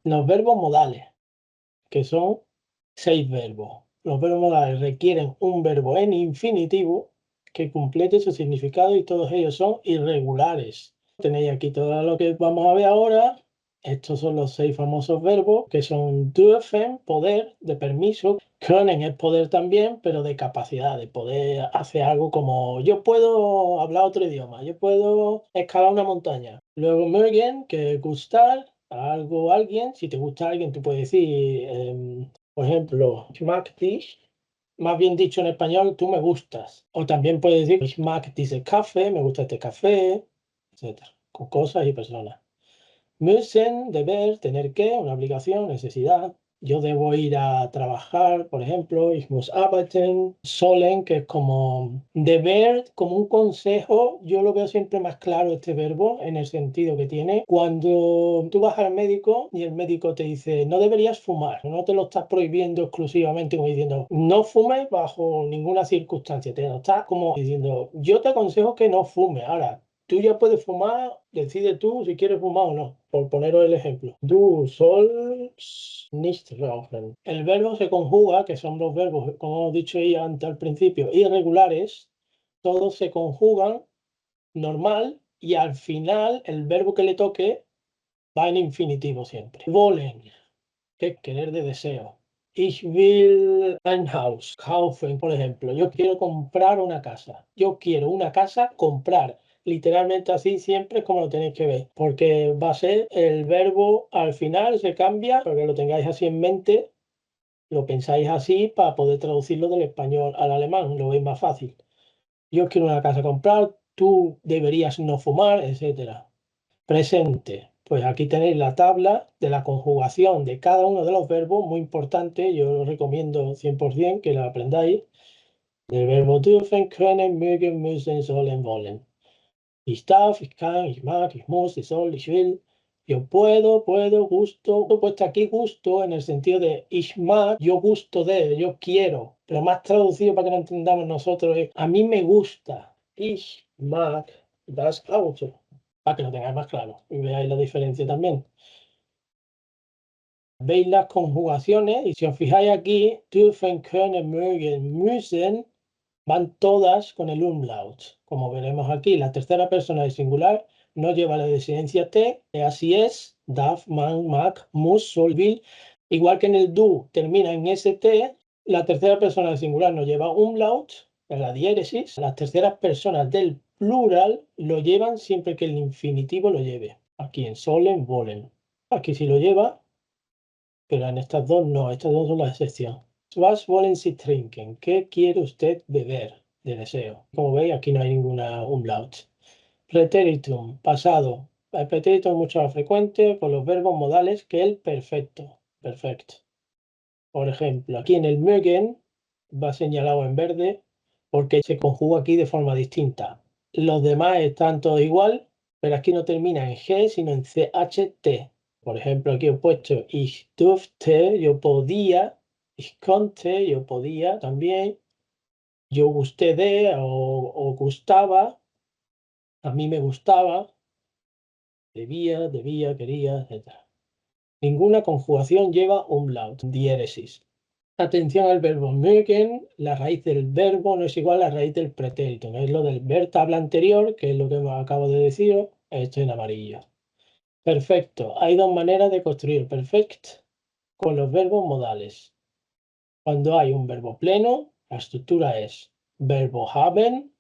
los verbos modales, que son 6 verbos. Los verbos modales requieren un verbo en infinitivo que complete su significado y todos ellos son irregulares. Tenéis aquí todo lo que vamos a ver ahora. Estos son los 6 famosos verbos que son dürfen, poder, de permiso. Können es poder también, pero de capacidad, de poder hacer algo como yo puedo hablar otro idioma, yo puedo escalar una montaña. Luego mögen, que es gustar a algo, alguien. Si te gusta alguien, tú puedes decir, por ejemplo, ich mag dich. Más bien dicho en español, tú me gustas. O también puedes decir, ich mag diese Kaffee, me gusta este café, etc. Con cosas y personas. Müssen, deber, tener que, una obligación, necesidad. Yo debo ir a trabajar, por ejemplo, ich muss arbeiten. Sollen, que es como deber, como un consejo. Yo lo veo siempre más claro este verbo en el sentido que tiene cuando tú vas al médico y el médico te dice no deberías fumar, no te lo estás prohibiendo exclusivamente como diciendo no fumes bajo ninguna circunstancia, te lo está como diciendo yo te aconsejo que no fumes. Ahora, tú ya puedes fumar, decide tú si quieres fumar o no, por poneros el ejemplo. Du sollst nicht rauchen. El verbo se conjuga, que son los verbos, como hemos dicho ya antes al principio, irregulares, todos se conjugan normal y al final el verbo que le toque va en infinitivo siempre. Wollen, que es querer de deseo. Ich will ein Haus kaufen, por ejemplo. Yo quiero comprar una casa. Yo quiero una casa comprar. Literalmente así siempre es como lo tenéis que ver, porque va a ser el verbo al final se cambia, para que lo tengáis así en mente, lo pensáis así para poder traducirlo del español al alemán, lo veis más fácil. Yo quiero una casa comprar, tú deberías no fumar, etcétera. Presente. Pues aquí tenéis la tabla de la conjugación de cada uno de los verbos, muy importante, yo os recomiendo 100% que la aprendáis. El verbo dürfen, können, mögen, müssen, sollen, wollen. Ich darf, ich kann, ich mag, ich muss, ich soll, ich will. Yo puedo, gusto. He puesto aquí gusto en el sentido de ich mag, yo gusto de, yo quiero. Pero más traducido para que lo entendamos nosotros es a mí me gusta. Ich mag das Auto. Para que lo tengáis más claro y veáis la diferencia también. Veis las conjugaciones y si os fijáis aquí, dürfen, können, mögen, müssen, van todas con el umlaut. Como veremos aquí, la tercera persona del singular no lleva la desinencia T, así es, darf, man, mag, muss, soll, will. Igual que en el du termina en ST, la tercera persona del singular no lleva umlaut, en la diéresis. Las terceras personas del plural lo llevan siempre que el infinitivo lo lleve. Aquí en sollen, wollen. Aquí sí lo lleva, pero en estas dos no, estas dos son la excepción. Was wollen Sie trinken? ¿Qué quiere usted beber? De deseo. Como veis, aquí no hay ninguna umlaut. Preteritum, pasado. El pretérito es mucho más frecuente con los verbos modales que el perfecto. Perfecto. Por ejemplo, aquí en el mögen va señalado en verde porque se conjuga aquí de forma distinta. Los demás están todos igual, pero aquí no termina en G, sino en CHT. Por ejemplo, aquí he puesto ich durfte, yo podía, ich konnte, yo podía también, yo gusté de o gustaba, a mí me gustaba, debía, quería, etc. Ninguna conjugación lleva umlaut, diéresis. Atención al verbo mögen, la raíz del verbo no es igual a la raíz del pretérito, no es lo del ver tabla anterior, que es lo que acabo de decir, esto en amarillo. Perfecto, hay dos maneras de construir perfect con los verbos modales. Cuando hay un verbo pleno, la estructura es verbo haben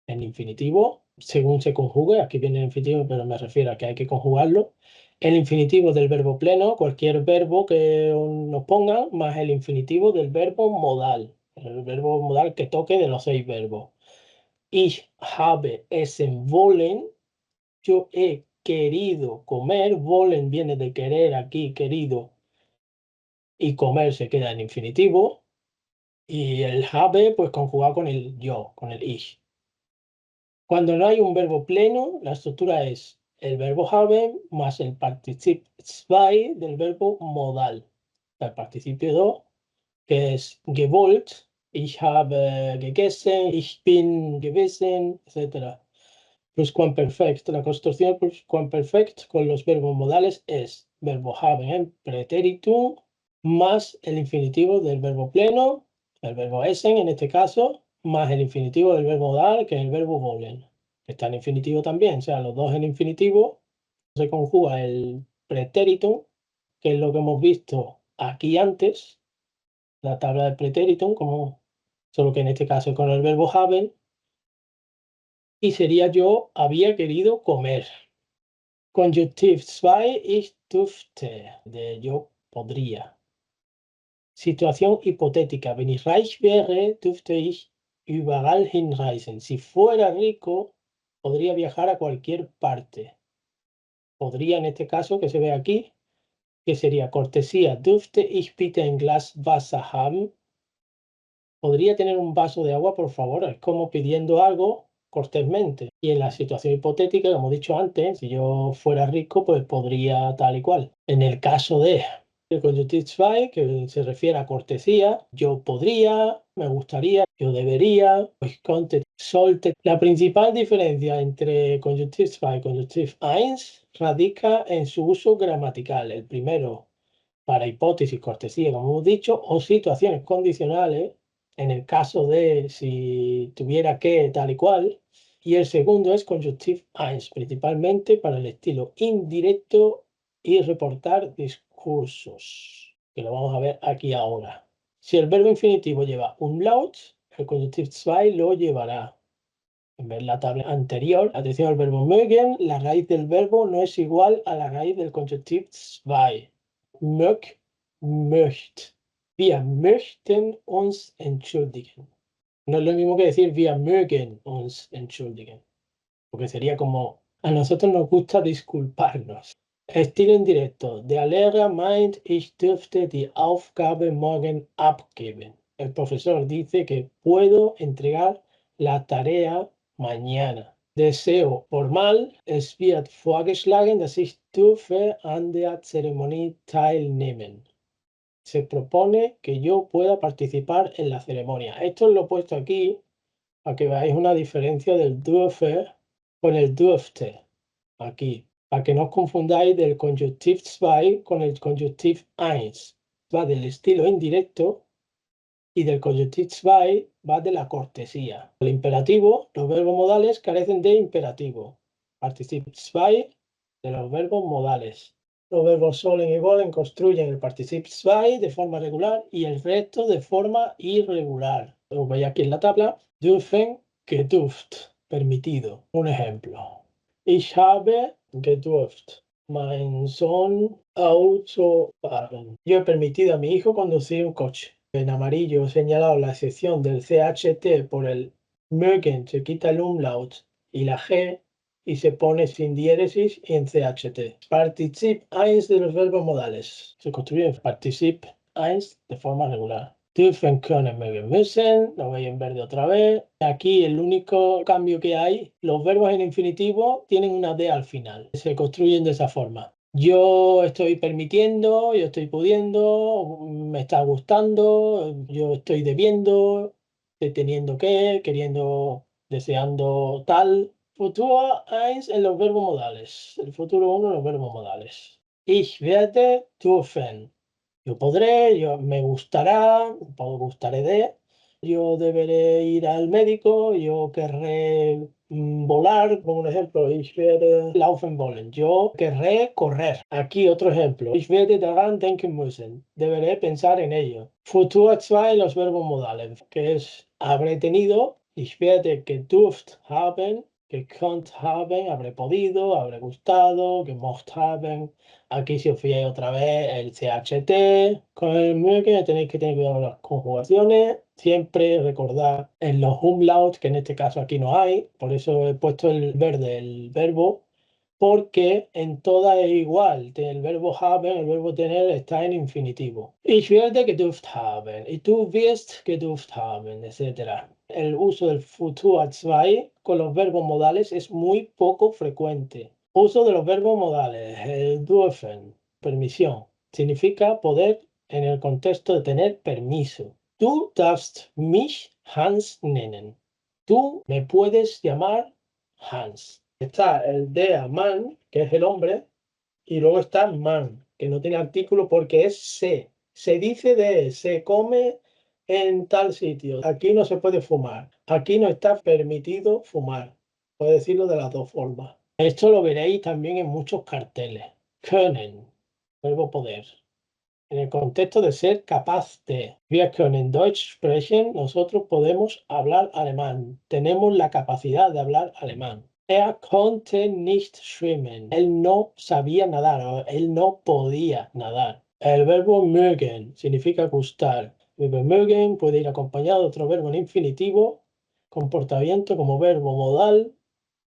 en infinitivo, según se conjugue, aquí viene el infinitivo, pero me refiero a que hay que conjugarlo. El infinitivo del verbo pleno, cualquier verbo que nos pongan, más el infinitivo del verbo modal, el verbo modal que toque de los 6 verbos. Ich habe essen wollen, yo he querido comer, wollen viene de querer aquí, querido, y comer se queda en infinitivo, y el habe pues conjugado con el yo, con el ich. Cuando no hay un verbo pleno, la estructura es el verbo haben más el participio zwei del verbo modal. El participio do, que es gewollt, ich habe gegessen, ich bin gewesen, etc. Pluscuamperfect. La construcción del pluscuamperfect con los verbos modales es verbo haben en Präteritum, más el infinitivo del verbo pleno, el verbo essen en este caso, más el infinitivo del verbo dar, que es el verbo wollen. Está en infinitivo también, o sea, los dos en infinitivo. Se conjuga el pretéritum, que es lo que hemos visto aquí antes, la tabla del pretéritum, como, solo que en este caso con el verbo haben, y sería yo había querido comer. Conjunctiv 2, ich dürfte, de yo podría. Situación hipotética. Wenn ich reich wäre, dürfte ich überall hinreisen. Si fuera rico, podría viajar a cualquier parte. Podría, en este caso, que se ve aquí, que sería cortesía. Dürfte ich bitte ein Glas Wasser haben? Podría tener un vaso de agua, por favor. Es como pidiendo algo cortésmente. Y en la situación hipotética, como he dicho antes, si yo fuera rico, pues podría tal y cual. En el caso de el Conjunctiv 2, que se refiere a cortesía, yo podría, me gustaría, yo debería, ich könnte, sollte. La principal diferencia entre Conjunctiv 2 y Conjunctiv 1 radica en su uso gramatical. El primero para hipótesis, cortesía, como hemos dicho, o situaciones condicionales, en el caso de si tuviera que tal y cual. Y el segundo es Conjunctiv 1, principalmente para el estilo indirecto y reportar discursos, que lo vamos a ver aquí ahora. Si el verbo infinitivo lleva umlaut, el Conjunctiv 2 lo llevará. En ver la tabla anterior, atención al verbo mögen, la raíz del verbo no es igual a la raíz del Conjunctiv 2. Möcht. Wir möchten uns entschuldigen. No es lo mismo que decir wir mögen uns entschuldigen, porque sería como a nosotros nos gusta disculparnos. Estilo indirecto. Der Lehrer meint, ich dürfte die Aufgabe morgen abgeben. El profesor dice que puedo entregar la tarea mañana. Deseo formal. Es wird vorgeschlagen, dass ich dürfe an der Zeremonie teilnehmen. Se propone que yo pueda participar en la ceremonia. Esto lo he puesto aquí para que veáis una diferencia del dürfe con el dürfte. Aquí, para que no os confundáis del Conjunctiv 2 con el Conjunctiv 1. Va del estilo indirecto y del Conjunctiv 2 va de la cortesía. El imperativo, los verbos modales carecen de imperativo. Particip 2 de los verbos modales. Los verbos sollen y wollen construyen el Particip 2 de forma regular y el resto de forma irregular. Lo veis aquí en la tabla. Dürfen, gedurft, permitido. Un ejemplo. Ich habe gedurft mein Sohn Auto fahren. Yo he permitido a mi hijo conducir un coche. En amarillo he señalado la sección del CHT por el mögen, se quita el umlaut y la G y se pone sin diéresis y en CHT. Particip 1 de los verbos modales. Se construye en Particip 1 de forma regular. Dürfen, können, mögen, müssen. Lo veis en verde otra vez. Aquí el único cambio que hay, los verbos en infinitivo tienen una D al final. Se construyen de esa forma. Yo estoy permitiendo, yo estoy pudiendo, me está gustando, yo estoy debiendo, estoy teniendo que, queriendo, deseando tal. Futuro 1 en los verbos modales. El futuro 1 en los verbos modales. Ich werde dürfen. Yo podré, yo me gustará, gustaré de, yo deberé ir al médico, yo querré volar, como un ejemplo, ich werde laufen wollen, yo querré correr. Aquí otro ejemplo, ich werde daran denken müssen, deberé pensar en ello. Futur 2, los verbos modales, que es habré tenido, ich werde gedurft haben, gekonnt haben, habré podido, habré gustado, gemocht haben. Aquí si os fijáis otra vez el CHT con el mögen, tenéis que tener cuidado con las conjugaciones. Siempre recordad en los umlauts, que en este caso aquí no hay, por eso he puesto el verde, el verbo, porque en todas es igual. El verbo haben, el verbo tener está en infinitivo. Ich werde gedurft haben, y du wirst gedurft haben, etc. El uso del Futur 2 con los verbos modales es muy poco frecuente. Uso de los verbos modales. El dürfen, permisión, significa poder en el contexto de tener permiso. Du darfst mich Hans nennen. Tú me puedes llamar Hans. Está el der Mann, que es el hombre, y luego está man. que no tiene artículo porque es se. Se dice de, se come en tal sitio. Aquí no se puede fumar. Aquí no está permitido fumar. Puedo decirlo de las dos formas. Esto lo veréis también en muchos carteles. Können, verbo poder. En el contexto de ser capaz de. Wir können Deutsch sprechen, nosotros podemos hablar alemán. Tenemos la capacidad de hablar alemán. Konnte nicht schwimmen. Él no sabía nadar, o él no podía nadar. El verbo mögen significa gustar. El verbo mögen puede ir acompañado de otro verbo en infinitivo, comportamiento como verbo modal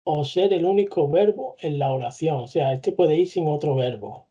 o ser el único verbo en la oración. O sea, este puede ir sin otro verbo.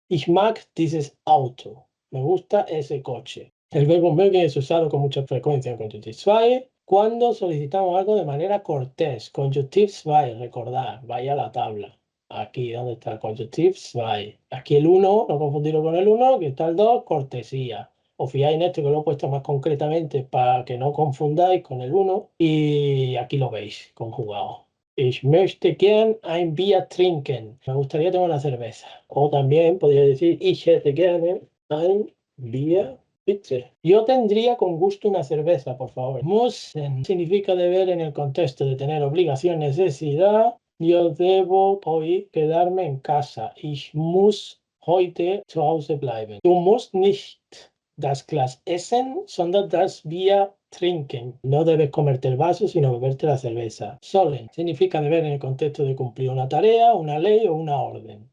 Ich mag dieses Auto. Me gusta ese coche. El verbo mögen es usado con mucha frecuencia en Conjunctive 2 cuando solicitamos algo de manera cortés. Conjunctive 2, recordar, vaya a la tabla. Aquí, ¿dónde está el Conjunctive 2? Aquí el 1, no confundirlo con el 1, aquí está el 2, cortesía. Os fijáis en esto que lo he puesto más concretamente para que no confundáis con el 1 y aquí lo veis conjugado. Ich möchte gern ein Bier trinken. Me gustaría tomar una cerveza. O también podría decir, ich hätte gerne ein Bier, bitte. Yo tendría con gusto una cerveza, por favor. Müssen significa deber en el contexto de tener obligación, necesidad. Yo debo hoy quedarme en casa. Ich muss heute zu Hause bleiben. Du musst nicht das Glas essen, sondern das Bier trinken. No debes comerte el vaso, sino beberte la cerveza. Sollen significa deber en el contexto de cumplir una tarea, una ley o una orden.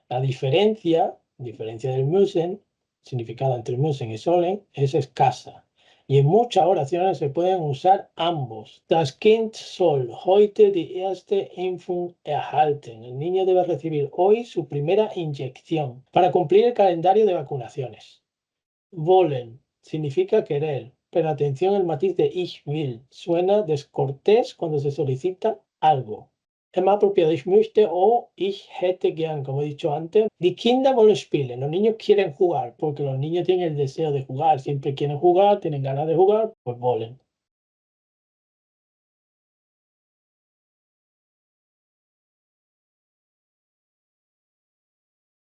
La diferencia del müssen, significado entre müssen y sollen, es escasa. Y en muchas oraciones se pueden usar ambos. Das Kind soll heute die erste Impfung erhalten. El niño debe recibir hoy su primera inyección para cumplir el calendario de vacunaciones. Wollen significa querer, pero atención al matiz de ich will. Suena descortés cuando se solicita algo. Es más apropiado ich möchte o ich hätte gern, como he dicho antes. Die Kinder wollen spielen. Los niños quieren jugar, porque los niños tienen el deseo de jugar. Siempre quieren jugar, tienen ganas de jugar, pues wollen.